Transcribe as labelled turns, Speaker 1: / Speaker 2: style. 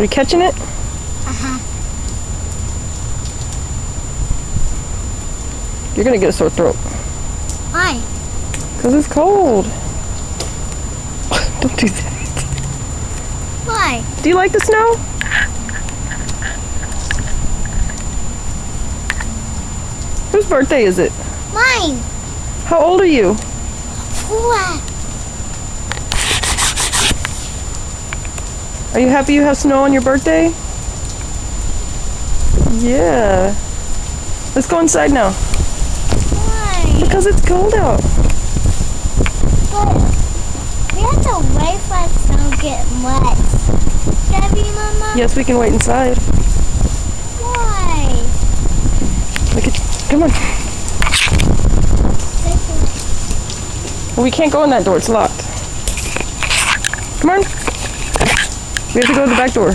Speaker 1: Are you catching it?
Speaker 2: Uh-huh.
Speaker 1: You're gonna get a sore throat.
Speaker 2: Why?
Speaker 1: Because it's cold. Don't do that.
Speaker 2: Why?
Speaker 1: Do you like the snow? Whose birthday is it?
Speaker 2: Mine.
Speaker 1: How old are you?
Speaker 2: 4.
Speaker 1: Are you happy you have snow on your birthday? Yeah. Let's go inside now.
Speaker 2: Why?
Speaker 1: Because it's cold out.
Speaker 2: But we have to wait for it to get wet. Debbie, Mama?
Speaker 1: Yes, we can wait inside.
Speaker 2: Why?
Speaker 1: Look at, come on. We can't go in that door, it's locked. Come on. We have to go to the back door.